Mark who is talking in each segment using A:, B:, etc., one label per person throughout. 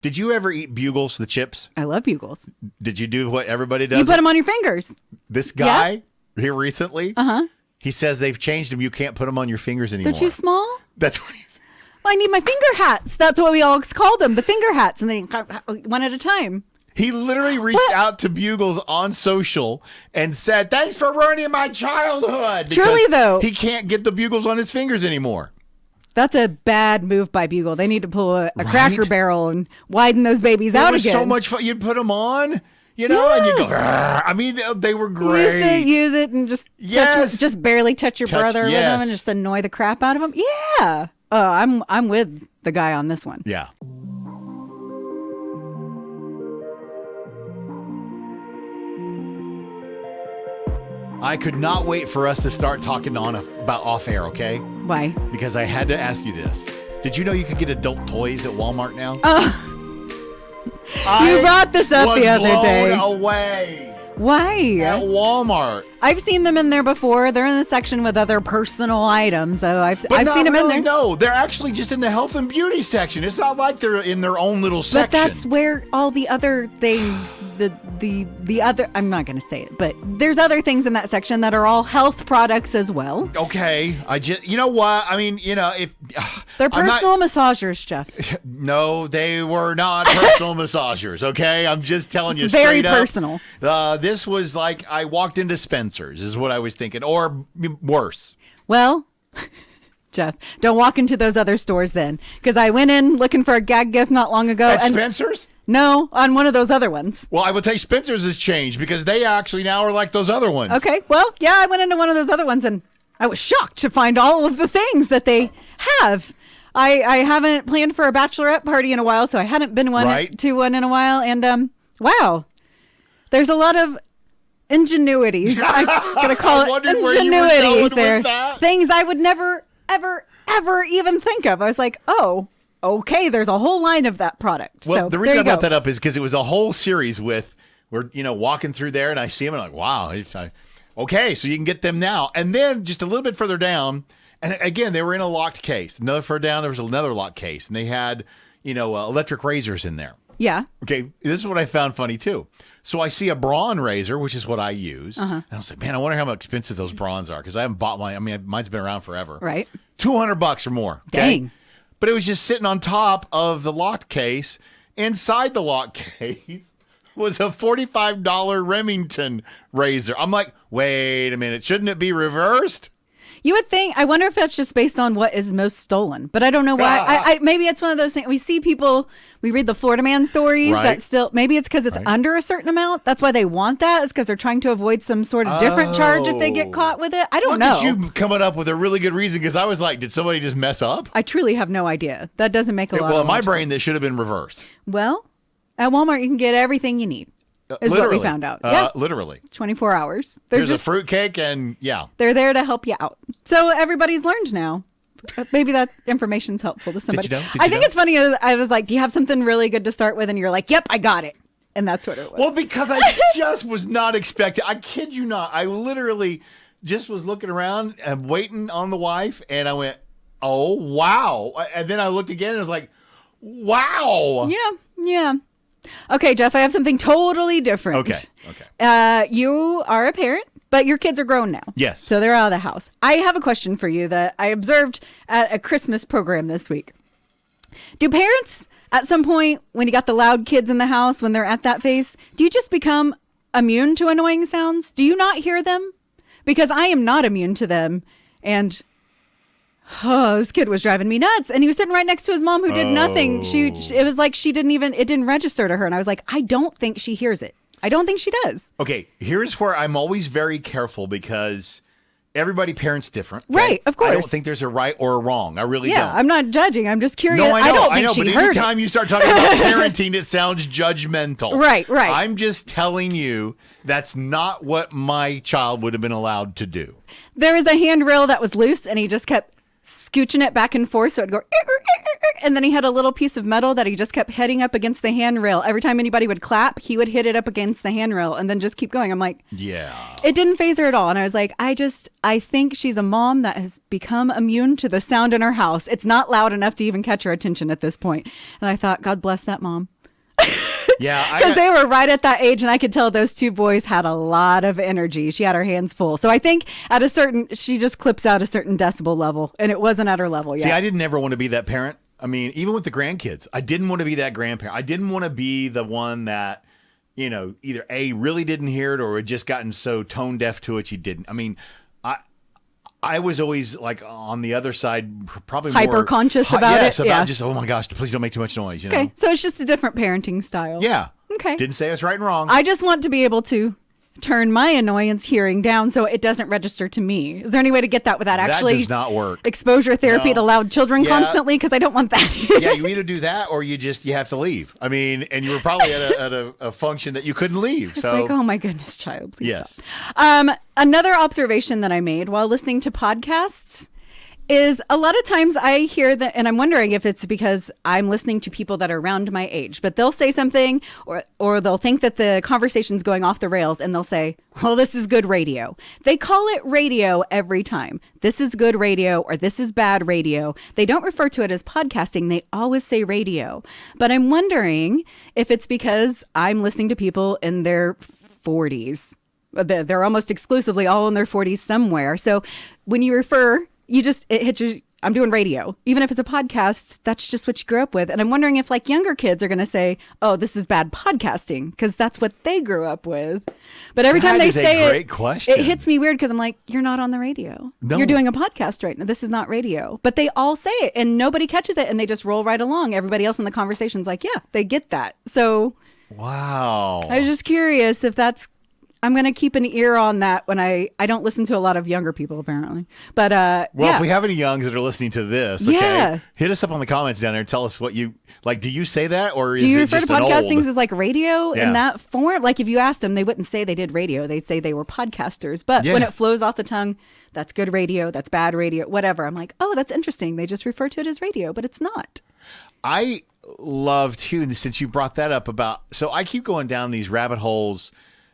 A: Did you ever eat Bugles, the chips?
B: I love Bugles.
A: Did you do what everybody does?
B: You put them on your fingers.
A: This guy here recently,
B: Uh-huh.
A: he says they've changed them. You can't put them on your fingers anymore.
B: They're too small?
A: That's what he said.
B: Well, I need my finger hats. That's what we always called them, the finger hats. And then one at a time.
A: He literally reached out to Bugles on social and said, thanks for ruining my childhood.
B: Truly, though.
A: He can't get the Bugles on his fingers anymore.
B: That's a bad move by Bugle. They need to pull a Cracker Barrel and widen those babies out again.
A: It was so much fun. You'd put them on, you know, and you'd go, "Argh." I mean, they were great.
B: Use it and just barely touch your brother with them and just annoy the crap out of him. Yeah. Oh, I'm with the guy on this one.
A: Yeah. I could not wait for us to start talking about off air, okay?
B: Why?
A: Because I had to ask you this. Did you know you could get adult toys at Walmart now?
B: You brought this up the other day.
A: Away.
B: Why?
A: At Walmart.
B: I've seen them in there before. They're in the section with other personal items. So I've seen them in there.
A: No, they're actually just in the health and beauty section. It's not like they're in their own little section.
B: But that's where all the other things, the other, I'm not going to say it, but there's other things in that section that are all health products as well.
A: Okay. You know what? I mean, you know, if
B: they're personal massagers, Jeff.
A: No, they were not personal massagers. Okay. I'm just telling you straight
B: very
A: up.
B: Personal.
A: This was like I walked into Spencer's is what I was thinking, or worse.
B: Well, Jeff, don't walk into those other stores then, because I went in looking for a gag gift not long ago.
A: At Spencer's?
B: No, on one of those other ones.
A: Well, I would tell you Spencer's has changed because they actually now are like those other ones.
B: Okay, well, yeah, I went into one of those other ones and I was shocked to find all of the things that they have. I haven't planned for a bachelorette party in a while, so I hadn't been to one in a while. And wow, there's a lot of ingenuity. I'm going to call it ingenuity there. Things I would never, ever, ever even think of. I was like, oh, okay, there's a whole line of that product.
A: Well,
B: so,
A: the reason I brought that up is because it was a whole series with, we're, walking through there and I see them and I'm like, wow, okay, so you can get them now. And then just a little bit further down, and again, they were in a locked case. Another further down, there was another locked case, and they had, electric razors in there.
B: Yeah.
A: Okay, this is what I found funny too. So I see a Braun razor, which is what I use. And I was like, man, I wonder how expensive those Brauns are because I haven't bought mine's been around forever.
B: Right.
A: $200 or more. Okay? Dang. But it was just sitting on top of the locked case. Inside the locked case was a $45 Remington razor. I'm like, wait a minute, shouldn't it be reversed?
B: You would think. I wonder if that's just based on what is most stolen, but I don't know why. Maybe it's one of those things. We see people. We read the Florida Man stories that still. Maybe it's because it's under a certain amount. That's why they want that. Is because they're trying to avoid some sort of different charge if they get caught with it. I don't know.
A: Look at you coming up with a really good reason because I was like, did somebody just mess up?
B: I truly have no idea. That doesn't make a lot.
A: Well,
B: in
A: my brain, that should have been reversed.
B: Well, at Walmart you can get everything you need. Is what we found out. Yeah,
A: literally.
B: 24 hours.
A: There's a fruitcake and
B: they're there to help you out. So everybody's learned now. Maybe that information's helpful to somebody.
A: Did you know?
B: I think it's funny. I was like, do you have something really good to start with? And you're like, yep, I got it. And that's what it was.
A: Well, because I just was not expecting. I kid you not. I literally just was looking around and waiting on the wife. And I went, oh, wow. And then I looked again and I was like, wow.
B: Yeah. Okay, Jeff, I have something totally different.
A: Okay.
B: You are a parent, but your kids are grown now.
A: Yes.
B: So they're out of the house. I have a question for you that I observed at a Christmas program this week. Do parents, at some point, when you got the loud kids in the house, when they're at that phase, do you just become immune to annoying sounds? Do you not hear them? Because I am not immune to them. And this kid was driving me nuts, and he was sitting right next to his mom who did nothing. It was like it didn't register to her. And I was like, I don't think she hears it. I don't think she does.
A: Okay. Here's where I'm always very careful because everybody parents different. Okay?
B: Right. Of course.
A: I don't think there's a right or a wrong. I really don't.
B: Yeah. I'm not judging. I'm just curious.
A: No, I know.
B: I don't think
A: but anytime you start talking about parenting, it sounds judgmental.
B: Right.
A: I'm just telling you that's not what my child would have been allowed to do.
B: There was a handrail that was loose, and he just kept scooching it back and forth so it'd go, and then he had a little piece of metal that he just kept hitting up against the handrail. Every time anybody would clap, he would hit it up against the handrail and then just keep going. I'm like,
A: yeah.
B: It didn't faze her at all. And I was like, I think she's a mom that has become immune to the sound in her house. It's not loud enough to even catch her attention at this point. And I thought, God bless that mom.
A: Yeah,
B: because they were right at that age, and I could tell those two boys had a lot of energy. She had her hands full. So I think she just clips out a certain decibel level, and it wasn't at her level yet.
A: See, I didn't ever want to be that parent. I mean, even with the grandkids, I didn't want to be that grandparent. I didn't want to be the one that, either A, really didn't hear it or had just gotten so tone deaf to it you didn't. I mean, I was always like on the other side, probably
B: hyper
A: more
B: conscious about it.
A: About just, oh my gosh, please don't make too much noise.
B: Okay, so it's just a different parenting style.
A: Yeah.
B: Okay.
A: Didn't say it's right and wrong.
B: I just want to be able to turn my annoyance hearing down so it doesn't register to me. Is there any way to get that without actually?
A: That does not work.
B: Exposure therapy to loud children constantly, because I don't want that.
A: Yeah, you either do that or you have to leave. I mean, and you were probably at a function that you couldn't leave.
B: It's
A: so
B: like, oh my goodness, child, please
A: yes.
B: stop. Another observation that I made while listening to podcasts is a lot of times I hear that, and I'm wondering if it's because I'm listening to people that are around my age, but they'll say something or they'll think that the conversation's going off the rails and they'll say, well, this is good radio. They call it radio every time. This is good radio or this is bad radio. They don't refer to it as podcasting. They always say radio. But I'm wondering if it's because I'm listening to people in their 40s. They're almost exclusively all in their 40s somewhere. So when you refer, it hits you. I'm doing radio. Even if it's a podcast, that's just what you grew up with. And I'm wondering if like younger kids are going to say, oh, this is bad podcasting because that's what they grew up with. But every time they say
A: great question.
B: It hits me weird because I'm like, you're not on the radio. No. You're doing a podcast right now. This is not radio. But they all say it and nobody catches it and they just roll right along. Everybody else in the conversation's like, yeah, they get that. So
A: wow.
B: I was just curious if I'm going to keep an ear on that when I don't listen to a lot of younger people, apparently. But,
A: well, if we have any youngs that are listening to this, okay, hit us up on the comments down there and tell us what you, like, do you say that or is it just
B: do you refer to podcastings as like radio in that form? Like if you asked them, they wouldn't say they did radio. They'd say they were podcasters. But when it flows off the tongue, that's good radio, that's bad radio, whatever. I'm like, oh, that's interesting. They just refer to it as radio, but it's not.
A: I love, too, since you brought that up so I keep going down these rabbit holes.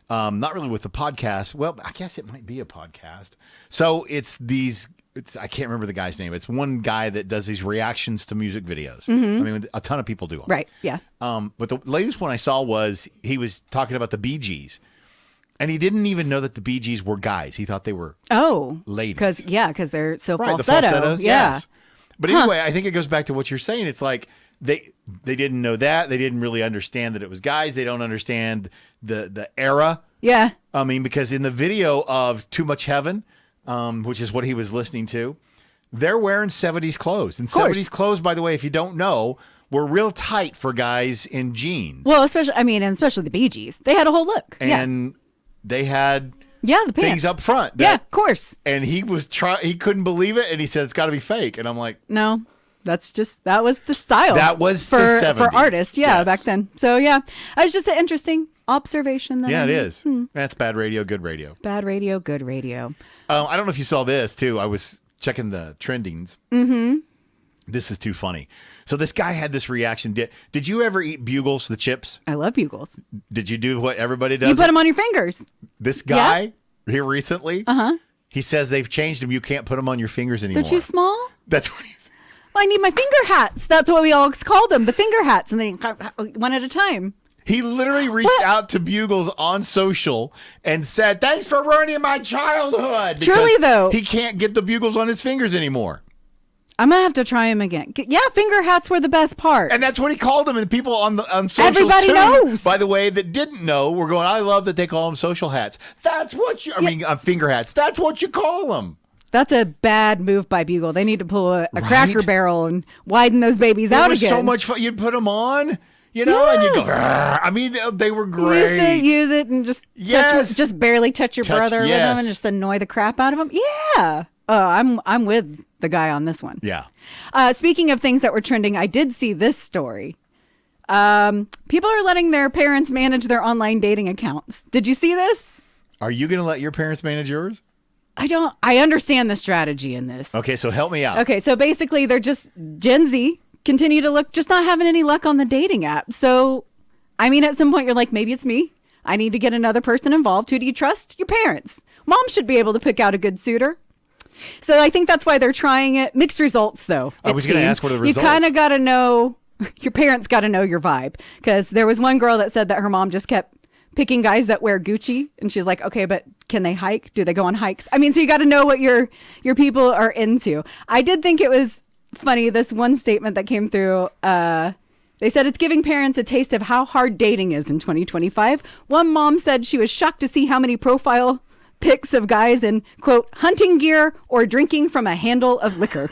A: Not really with the podcast. Well, I guess it might be a podcast. So I can't remember the guy's name. It's one guy that does these reactions to music videos. Mm-hmm. I mean, a ton of people do them.
B: Right. Yeah.
A: But the latest one I saw was he was talking about the Bee Gees. And he didn't even know that the Bee Gees were guys. He thought they were ladies.
B: Because they're so
A: right,
B: falsetto.
A: The falsettos,
B: yeah.
A: Yes. But anyway, I think it goes back to what you're saying. It's like they didn't know that. They didn't really understand that it was guys. They don't understand the era.
B: Yeah.
A: I mean, because in the video of Too Much Heaven, which is what he was listening to, they're wearing 70s clothes. And 70s clothes, by the way, if you don't know, were real tight for guys in jeans.
B: Well, especially the Bee Gees. They had a whole look.
A: And they had
B: the pants.
A: things up front.
B: Of course.
A: And he couldn't believe it. And he said, it's got to be fake. And I'm like,
B: no. That was the style.
A: That was
B: for,
A: the 70s. For
B: artists, back then. So, it was just an interesting observation.
A: It is. That's bad radio, good radio.
B: Bad radio, good radio.
A: I don't know if you saw this, too. I was checking the trendings.
B: Mm-hmm.
A: This is too funny. So this guy had this reaction. Did you ever eat Bugles, the chips?
B: I love Bugles.
A: Did you do what everybody does?
B: You put them on your fingers.
A: This guy here recently, he says they've changed them. You can't put them on your fingers anymore.
B: They're too small?
A: That's what he said.
B: Well, I need my finger hats. That's what we all called them, the finger hats, and then one at a time.
A: He literally reached out to Bugles on social and said, thanks for ruining my childhood.
B: Truly, though.
A: He can't get the Bugles on his fingers anymore.
B: I'm going to have to try him again. Yeah, finger hats were the best part.
A: And that's what he called them. And people on socials,
B: everybody knows.
A: By the way, that didn't know, were going, I love that they call them social hats. That's what finger hats. That's what you call them.
B: That's a bad move by Bugle. They need to pull a Cracker Barrel and widen those babies out again. It was
A: so much fun. You'd put them on, and you go, Rrr. I mean, they were great.
B: Use it and just barely touch your brother with them and just annoy the crap out of them. Yeah. Oh, I'm with the guy on this one.
A: Yeah.
B: Speaking of things that were trending, I did see this story. People are letting their parents manage their online dating accounts. Did you see this?
A: Are you going to let your parents manage yours?
B: I understand the strategy in this.
A: Okay, so help me out.
B: Okay, so basically they're just Gen Z continue to look, just not having any luck on the dating app. So, I mean, at some point you're like, maybe it's me. I need to get another person involved. Who do you trust? Your parents. Mom should be able to pick out a good suitor. So I think that's why they're trying it. Mixed results, though.
A: I was going to ask what are the results.
B: You kind of got to know, your parents got to know your vibe. Because there was one girl that said that her mom just kept picking guys that wear Gucci. And she's like, okay, but can they hike? Do they go on hikes? I mean, so you got to know what your people are into. I did think it was funny, this one statement that came through. They said it's giving parents a taste of how hard dating is in 2025. One mom said she was shocked to see how many profile pics of guys in, quote, hunting gear or drinking from a handle of liquor.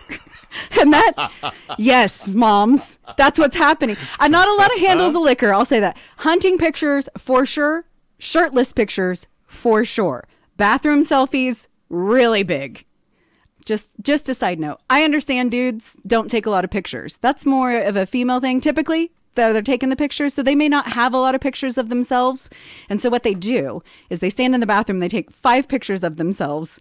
B: And that, yes, moms, that's what's happening. Not a lot of handles of liquor, I'll say that. Hunting pictures, for sure. Shirtless pictures, for sure. Bathroom selfies, really big. Just a side note. I understand dudes don't take a lot of pictures. That's more of a female thing, typically. They're taking the pictures, so they may not have a lot of pictures of themselves. And so what they do is they stand in the bathroom, they take 5 pictures of themselves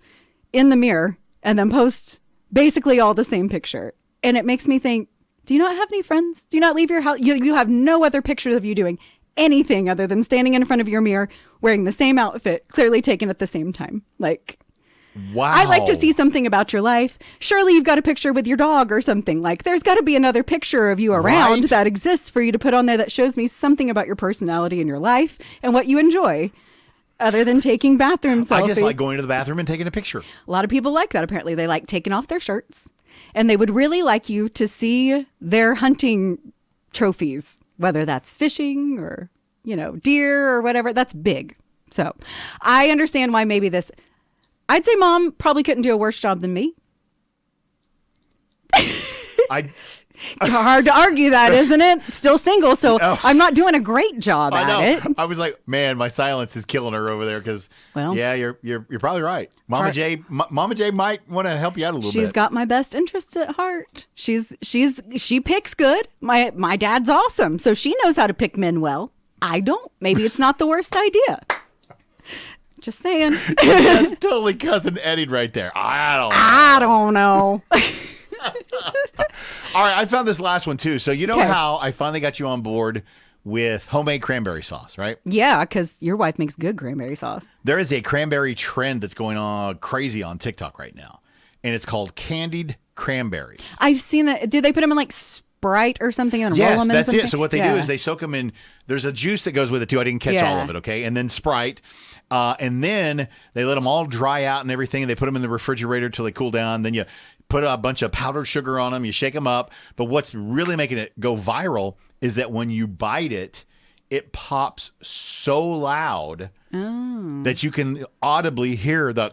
B: in the mirror and then post basically all the same picture. And it makes me think, do you not have any friends? Do you not leave your house? You have no other pictures of you doing anything other than standing in front of your mirror, wearing the same outfit, clearly taken at the same time. Like,
A: wow.
B: I'd like to see something about your life. Surely you've got a picture with your dog or something. Like, there's got to be another picture of you around
A: right.
B: that exists for you to put on there that shows me something about your personality and your life and what you enjoy, other than taking bathroom selfies.
A: I just like going to the bathroom and taking a picture.
B: A lot of people like that, apparently. They like taking off their shirts, and they would really like you to see their hunting trophies, whether that's fishing or, deer or whatever. That's big. So I understand why maybe this... I'd say mom probably couldn't do a worse job than me. Hard to argue that, isn't it? Still single, so I'm not doing a great job at it.
A: I was like, man, my silence is killing her over there because, yeah, you're probably right. Mama J might want to help you out a little bit.
B: She's got my best interests at heart. She picks good. My dad's awesome, so she knows how to pick men well. I don't. Maybe it's not the worst idea. Just saying.
A: You're just totally cousin Eddie right there.
B: I don't know.
A: All right, I found this last one too. So you know how I finally got you on board with homemade cranberry sauce, right?
B: Yeah, because your wife makes good cranberry sauce.
A: There is a cranberry trend that's going on crazy on TikTok right now, and it's called candied cranberries.
B: I've seen that. Do they put them in like Sprite or something and roll them in
A: that's
B: something?
A: it. So what they do is they soak them in. There's a juice that goes with it too. I didn't catch all of it, okay? And then Sprite. And then they let them all dry out and everything. And they put them in the refrigerator till they cool down. Then you put a bunch of powdered sugar on them. You shake them up. But what's really making it go viral is that when you bite it, it pops so loud that you can audibly hear the...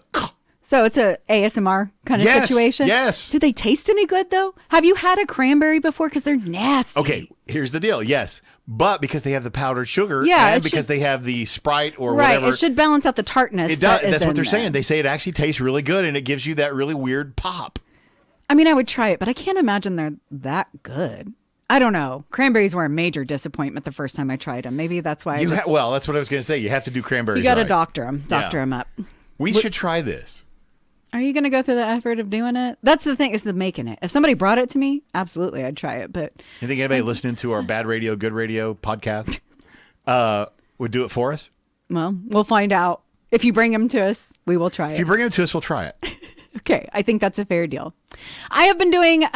B: So it's a ASMR kind of situation?
A: Yes.
B: Do they taste any good, though? Have you had a cranberry before? Because they're nasty.
A: Okay, here's the deal. Yes. But because they have the powdered sugar and because they have the Sprite or whatever.
B: Right, it should balance out the tartness.
A: It does. That's what they're saying. They say it actually tastes really good and it gives you that really weird pop.
B: I mean, I would try it, but I can't imagine they're that good. I don't know. Cranberries were a major disappointment the first time I tried them. Maybe that's why.
A: Well, that's what I was going to say. You have to do cranberries.
B: You got to doctor them up.
A: We should try this.
B: Are you going to go through the effort of doing it? That's the thing, is the making it. If somebody brought it to me, absolutely, I'd try it. But
A: you think anybody listening to our Bad Radio, Good Radio podcast would do it for us?
B: Well, we'll find out. If you bring them to us, we will try it.
A: If you bring them to us, we'll try it.
B: Okay, I think that's a fair deal. I have been doing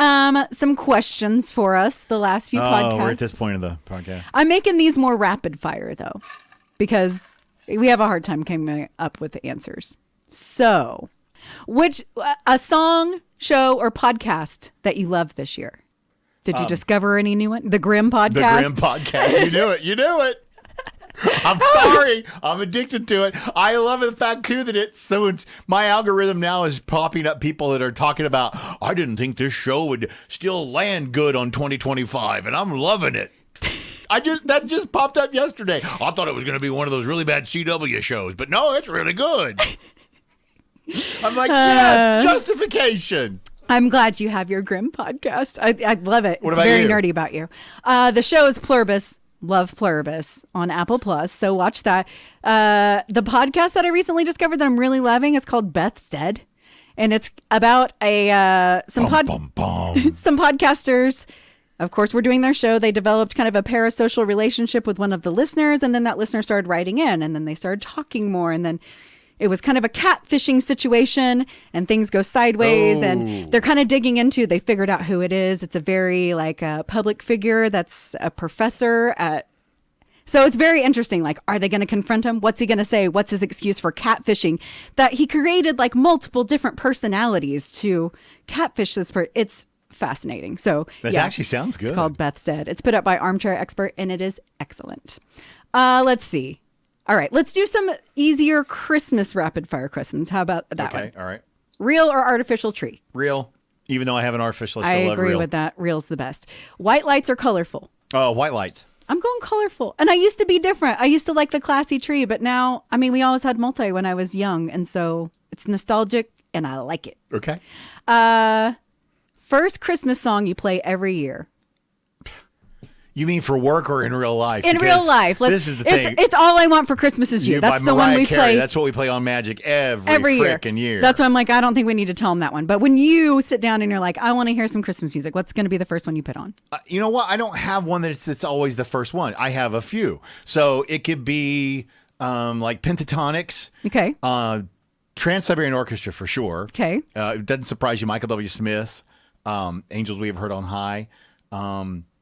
B: some questions for us the last few podcasts.
A: Oh, we're at this point of the podcast.
B: I'm making these more rapid fire, though, because we have a hard time coming up with the answers. So, a song, show, or podcast that you loved this year? Did you discover any new one? The Grimm podcast?
A: The Grimm podcast. You knew it. You knew it. I'm sorry. I'm addicted to it. I love the fact, too, that my algorithm now is popping up people that are talking about, I didn't think this show would still land good on 2025, and I'm loving it. That just popped up yesterday. I thought it was going to be one of those really bad CW shows, but no, it's really good. I'm like, yes, justification.
B: I'm glad you have your Grimm podcast. I love it.
A: What
B: it's
A: about
B: very
A: you?
B: nerdy about you. The show is Pluribus. Love Pluribus on Apple Plus. So watch that. The podcast that I recently discovered that I'm really loving is called Beth's Dead. And it's about some podcasters. Of course, we're doing their show. They developed kind of a parasocial relationship with one of the listeners. And then that listener started writing in. And then they started talking more. And then it was kind of a catfishing situation. And things go sideways. And they're kind of digging into, they figured out who it is. It's a very like a public figure that's a professor at. So it's very interesting. Like, are they going to confront him? What's he going to say? What's his excuse for catfishing? That he created like multiple different personalities to catfish this person. It's fascinating. So
A: that actually sounds good.
B: It's called Beth's Dead. It's put up by Armchair Expert, and it is excellent. Let's see. All right, let's do some easier Christmas rapid fire questions. How about that one?
A: Okay, all right.
B: Real or artificial tree?
A: Real. Even though I have an artificial, I still love real.
B: I agree with that. Real's the best. White lights or colorful?
A: Oh, white lights.
B: I'm going colorful. And I used to be different. I used to like the classy tree, but now, I mean, we always had multi when I was young. And so it's nostalgic and I like it.
A: Okay.
B: First Christmas song you play every year.
A: You mean for work or in real life?
B: In real life.
A: This is the thing.
B: It's All I Want for Christmas Is You. That's the one we play.
A: That's what we play on Magic every freaking year.
B: That's why I'm like, I don't think we need to tell them that one. But when you sit down and you're like, I want to hear some Christmas music, what's going to be the first one you put on?
A: You know what? I don't have one that's always the first one. I have a few. So it could be like Pentatonics.
B: Okay.
A: Trans-Siberian Orchestra for sure.
B: Okay.
A: It doesn't surprise you. Michael W. Smith. Angels We Have Heard on High.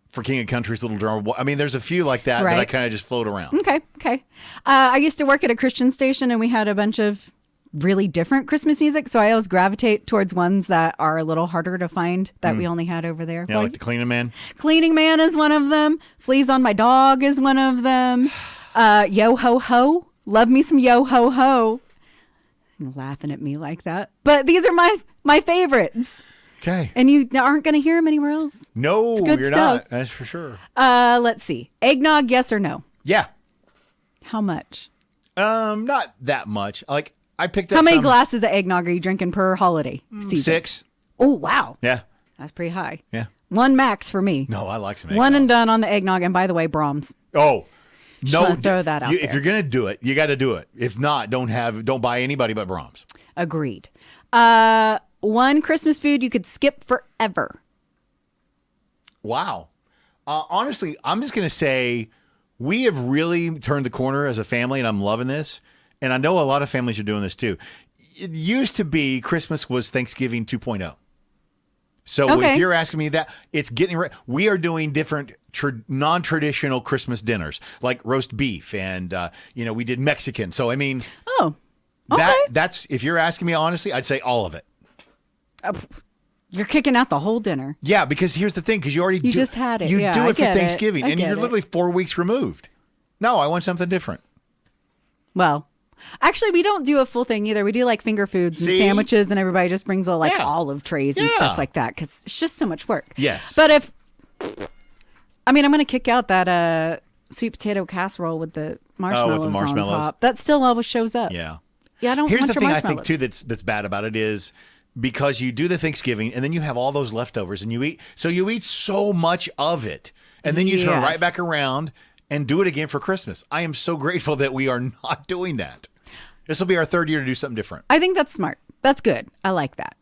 A: For King of Country's Little Drummer Boy. I mean, there's a few like that that I kind of just float around.
B: Okay. I used to work at a Christian station, and we had a bunch of really different Christmas music, so I always gravitate towards ones that are a little harder to find that we only had over there.
A: Yeah, like the Cleaning Man.
B: Cleaning Man is one of them. Fleas on My Dog is one of them. Yo Ho Ho. Love me some Yo Ho Ho. You're laughing at me like that. But these are my favorites.
A: Okay.
B: And you aren't going to hear them anywhere else.
A: No, you're not. That's for sure.
B: Let's see. Eggnog, yes or no?
A: Yeah.
B: How much?
A: Not that much. Like I picked up.
B: How many glasses of eggnog are you drinking per holiday season?
A: 6.
B: Oh, wow.
A: Yeah.
B: That's pretty high.
A: Yeah.
B: 1 max for me.
A: No, I like some eggnog.
B: 1 and done on the eggnog. And by the way, Brahms.
A: Oh. No,
B: throw that out there.
A: If you're gonna do it, you got to do it. If not, don't buy anybody but Brahms.
B: Agreed. One Christmas food you could skip forever.
A: Wow. Honestly, I'm just gonna say we have really turned the corner as a family, and I'm loving this. And I know a lot of families are doing this too. It used to be Christmas was Thanksgiving 2.0. So if you're asking me that, it's getting right. We are doing different non-traditional Christmas dinners, like roast beef, and we did Mexican. So I mean, that's if you're asking me honestly, I'd say all of it.
B: You're kicking out the whole dinner.
A: Yeah, because here's the thing, because you
B: just had it.
A: You do it for Thanksgiving, and you're
B: it.
A: literally 4 weeks removed. No, I want something different.
B: Well, actually, we don't do a full thing either. We do like finger foods and sandwiches, and everybody just brings olive trays and stuff like that because it's just so much work.
A: Yes.
B: But I'm going to kick out that sweet potato casserole with the marshmallows, on top. That still always shows up.
A: Yeah.
B: Yeah, I don't
A: Here's
B: want
A: the
B: your
A: thing I
B: marshmallows.
A: think, too, that's bad about it is because you do the Thanksgiving, and then you have all those leftovers, and you eat so much of it, and then you turn right back around and do it again for Christmas. I am so grateful that we are not doing that. This will be our 3rd year to do something different.
B: I think that's smart. That's good. I like that.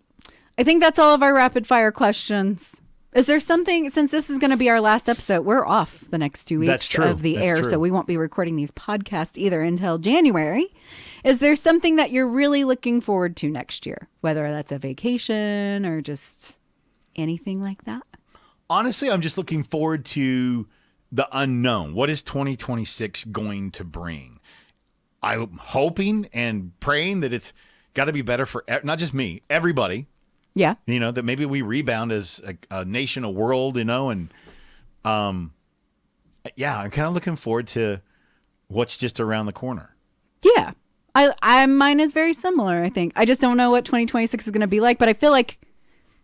B: I think that's all of our rapid fire questions. Is there something, since this is going to be our last episode, we're off the next 2 weeks of the air, so we won't be recording these podcasts either until January. Is there something that you're really looking forward to next year? Whether that's a vacation or just anything like that?
A: Honestly, I'm just looking forward to the unknown. What is 2026 going to bring? I'm hoping and praying that it's got to be better for not just me, everybody.
B: Yeah.
A: That maybe we rebound as a nation, a world, and I'm kind of looking forward to what's just around the corner.
B: Yeah. Mine is very similar, I think. I just don't know what 2026 is going to be like, but I feel like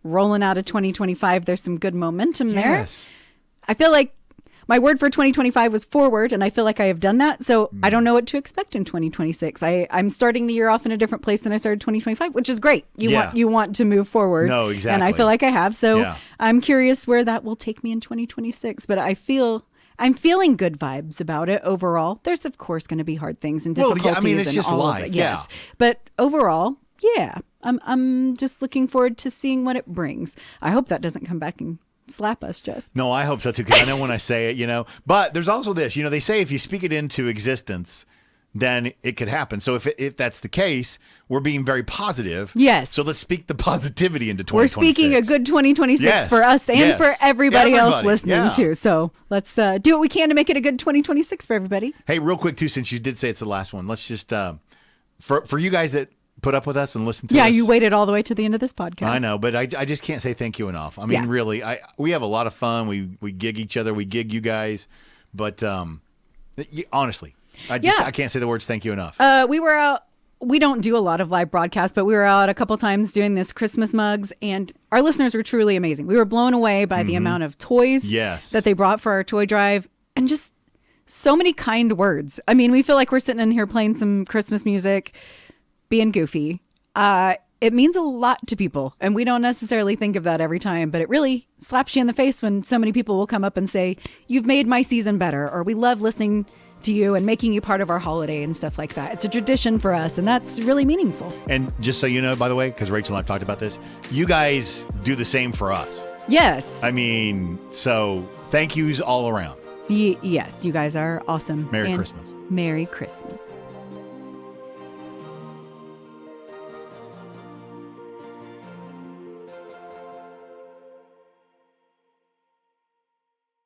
B: rolling out of 2025, there's some good momentum there.
A: Yes.
B: I feel like my word for 2025 was forward, and I feel like I have done that. So I don't know what to expect in 2026. I'm starting the year off in a different place than I started 2025, which is great. You want to move forward.
A: No, exactly.
B: And I feel like I have. So I'm curious where that will take me in 2026. But I feel I'm feeling good vibes about it overall. There's of course going to be hard things and
A: Well,
B: difficulties.
A: yeah, I mean, it's
B: and
A: just
B: all
A: life,
B: of it, yes.
A: yeah.
B: But overall, yeah, I'm just looking forward to seeing what it brings. I hope that doesn't come back and slap us, Jeff.
A: No, I hope so too, because I know when I say it, But there's also this, they say if you speak it into existence, then it could happen. So if that's the case, we're being very positive.
B: Yes.
A: So let's speak the positivity into
B: We're
A: 2026.
B: speaking a good 2026
A: Yes.
B: for us and
A: Yes.
B: for everybody else listening
A: Yeah.
B: too. So let's do what we can to make it a good 2026 for everybody.
A: Hey, real quick too, since you did say it's the last one, let's just for you guys that put up with us and listen to us.
B: Yeah, you waited all the way to the end of this podcast.
A: I know, but I just can't say thank you enough. I mean,
B: Yeah.
A: really, we have a lot of fun. We gig each other, we gig you guys, but honestly, I can't say the words thank you enough.
B: We were out. We don't do a lot of live broadcasts, but we were out a couple times doing this Christmas mugs, and our listeners were truly amazing. We were blown away by the amount of toys that they brought for our toy drive, and just so many kind words. I mean, we feel like we're sitting in here playing some Christmas music, being goofy. It means a lot to people, and we don't necessarily think of that every time, but it really slaps you in the face when so many people will come up and say, "You've made my season better," or "We love listening to you and making you part of our holiday," and stuff like that. It's a tradition for us, and that's really meaningful.
A: And just so you know, by the way, because Rachel and I've talked about this, you guys do the same for us.
B: Yes.
A: I mean, so thank yous all around.
B: Yes, you guys are awesome.
A: Merry
B: And
A: Christmas.
B: Merry Christmas.